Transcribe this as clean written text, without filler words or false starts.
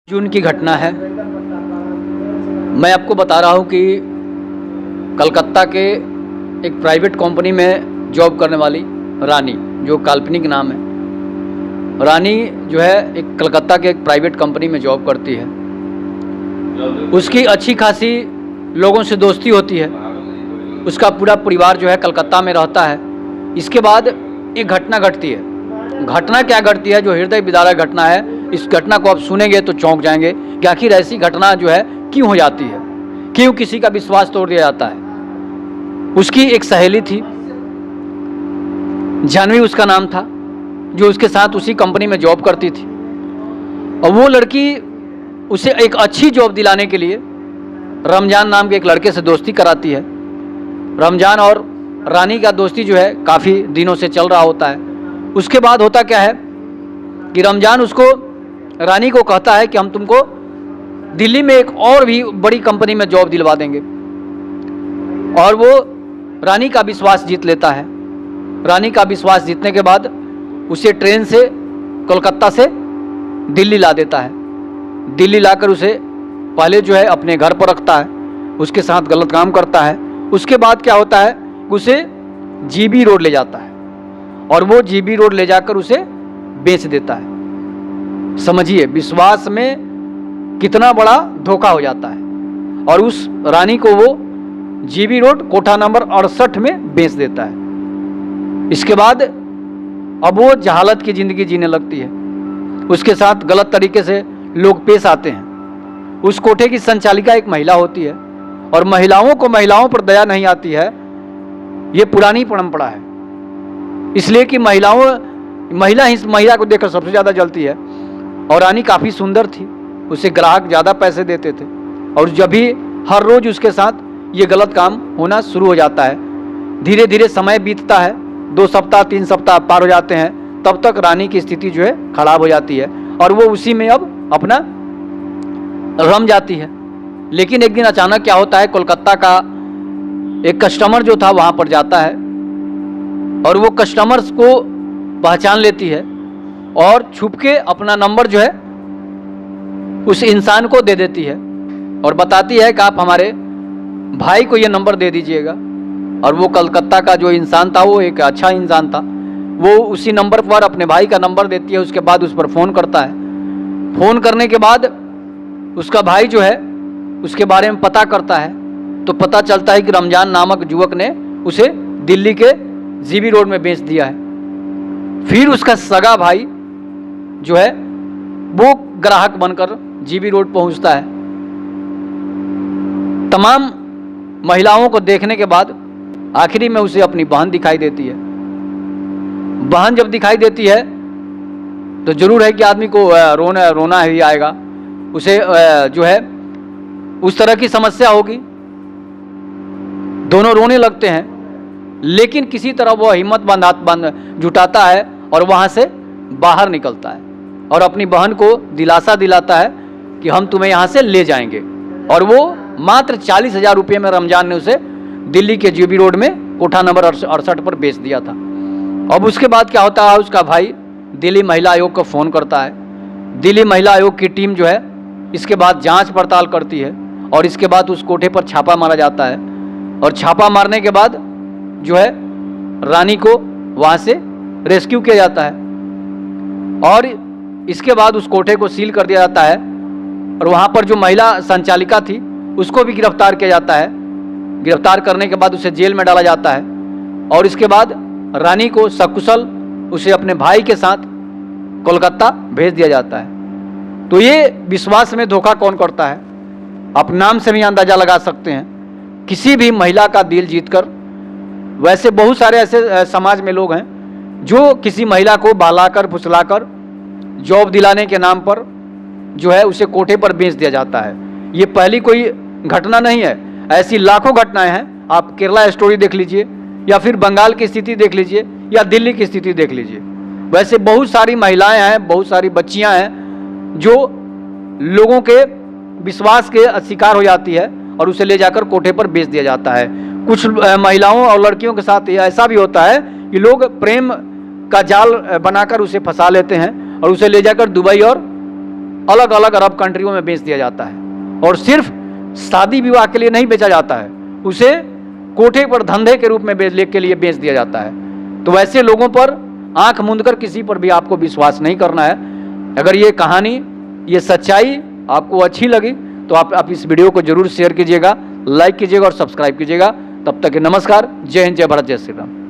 जून की घटना है। मैं आपको बता रहा हूँ कि कलकत्ता के एक प्राइवेट कंपनी में जॉब करने वाली रानी, जो काल्पनिक नाम है, रानी जो है एक कलकत्ता के एक प्राइवेट कंपनी में जॉब करती है। उसकी अच्छी खासी लोगों से दोस्ती होती है। उसका पूरा परिवार जो है कलकत्ता में रहता है। इसके बाद एक घटना घटती है। घटना क्या घटती है जो हृदय विदारक घटना है। इस घटना को आप सुनेंगे तो चौंक जाएंगे कि आखिर ऐसी घटना जो है क्यों हो जाती है, क्यों किसी का विश्वास तोड़ दिया जाता है। उसकी एक सहेली थी, जानवी उसका नाम था, जो उसके साथ उसी कंपनी में जॉब करती थी। और वो लड़की उसे एक अच्छी जॉब दिलाने के लिए रमजान नाम के एक लड़के से दोस्ती कराती है। रमजान और रानी का दोस्ती जो है काफ़ी दिनों से चल रहा होता है। उसके बाद होता क्या है कि रमजान उसको रानी को कहता है कि हम तुमको दिल्ली में एक और भी बड़ी कंपनी में जॉब दिलवा देंगे। और वो रानी का विश्वास जीत लेता है। रानी का विश्वास जीतने के बाद उसे ट्रेन से कोलकाता से दिल्ली ला देता है। दिल्ली लाकर उसे पहले जो है अपने घर पर रखता है, उसके साथ गलत काम करता है। उसके बाद क्या होता है, उसे जीबी रोड ले जाता है और वो जीबी रोड ले जाकर उसे बेच देता है। समझिए विश्वास में कितना बड़ा धोखा हो जाता है। और उस रानी को वो जीबी रोड कोठा नंबर 68 में बेच देता है। इसके बाद अब वो जहालत की ज़िंदगी जीने लगती है। उसके साथ गलत तरीके से लोग पेश आते हैं। उस कोठे की संचालिका एक महिला होती है और महिलाओं को महिलाओं पर दया नहीं आती है। ये पुरानी परंपरा है, इसलिए कि महिला ही महिला को देखकर सबसे ज़्यादा जलती है। और रानी काफ़ी सुंदर थी, उसे ग्राहक ज़्यादा पैसे देते थे। और जब भी हर रोज़ उसके साथ ये गलत काम होना शुरू हो जाता है। धीरे धीरे समय बीतता है, 2 सप्ताह 3 सप्ताह पार हो जाते हैं, तब तक रानी की स्थिति जो है खराब हो जाती है और वो उसी में अब अपना रम जाती है। लेकिन एक दिन अचानक क्या होता है, कोलकाता का एक कस्टमर जो था वहाँ पर जाता है और वो कस्टमर्स को पहचान लेती है और छुप के अपना नंबर जो है उस इंसान को दे देती है और बताती है कि आप हमारे भाई को ये नंबर दे दीजिएगा। और वो कलकत्ता का जो इंसान था वो एक अच्छा इंसान था। वो उसी नंबर पर अपने भाई का नंबर देती है। उसके बाद उस पर फ़ोन करता है। फ़ोन करने के बाद उसका भाई जो है उसके बारे में पता करता है तो पता चलता है कि रमजान नामक युवक ने उसे दिल्ली के जीबी रोड में बेच दिया है। फिर उसका सगा भाई जो है वो ग्राहक बनकर जीबी रोड पहुंचता है। तमाम महिलाओं को देखने के बाद आखिरी में उसे अपनी बहन दिखाई देती है। बहन जब दिखाई देती है तो जरूर है कि आदमी को रोना ही आएगा। उसे जो है उस तरह की समस्या होगी, दोनों रोने लगते हैं। लेकिन किसी तरह वो हिम्मत जुटाता है और वहाँ से बाहर निकलता है और अपनी बहन को दिलासा दिलाता है कि हम तुम्हें यहाँ से ले जाएंगे। और वो मात्र 40,000 रुपये में रमजान ने उसे दिल्ली के जीबी रोड में कोठा नंबर 68 पर बेच दिया था। अब उसके बाद क्या होता है, उसका भाई दिल्ली महिला आयोग को फ़ोन करता है। दिल्ली महिला आयोग की टीम जो है इसके बाद जांच पड़ताल करती है और इसके बाद उस कोठे पर छापा मारा जाता है। और छापा मारने के बाद जो है रानी को वहाँ से रेस्क्यू किया जाता है और इसके बाद उस कोठे को सील कर दिया जाता है। और वहाँ पर जो महिला संचालिका थी उसको भी गिरफ्तार किया जाता है। गिरफ्तार करने के बाद उसे जेल में डाला जाता है और इसके बाद रानी को सकुशल उसे अपने भाई के साथ कोलकाता भेज दिया जाता है। तो ये विश्वास में धोखा कौन करता है, आप नाम से भी अंदाज़ा लगा सकते हैं। किसी भी महिला का दिल जीतकर, वैसे बहुत सारे ऐसे समाज में लोग हैं जो किसी महिला को बहलाकर फुसलाकर जॉब दिलाने के नाम पर जो है उसे कोठे पर बेच दिया जाता है। ये पहली कोई घटना नहीं है, ऐसी लाखों घटनाएं हैं। आप केरला स्टोरी देख लीजिए या फिर बंगाल की स्थिति देख लीजिए या दिल्ली की स्थिति देख लीजिए। वैसे बहुत सारी महिलाएं हैं, बहुत सारी बच्चियां हैं जो लोगों के विश्वास के शिकार हो जाती है और उसे ले जाकर कोठे पर बेच दिया जाता है। कुछ महिलाओं और लड़कियों के साथ ऐसा भी होता है कि लोग प्रेम का जाल बनाकर उसे फंसा लेते हैं और उसे ले जाकर दुबई और अलग अलग अरब कंट्रियों में बेच दिया जाता है। और सिर्फ शादी विवाह के लिए नहीं बेचा जाता है, उसे कोठे पर धंधे के रूप में के लिए बेच दिया जाता है। तो वैसे लोगों पर आंख मूंदकर किसी पर भी आपको विश्वास नहीं करना है। अगर ये कहानी, ये सच्चाई आपको अच्छी लगी तो आप इस वीडियो को जरूर शेयर कीजिएगा, लाइक कीजिएगा और सब्सक्राइब कीजिएगा। तब तक के नमस्कार, जय हिंद, जय भारत, जय श्री राम।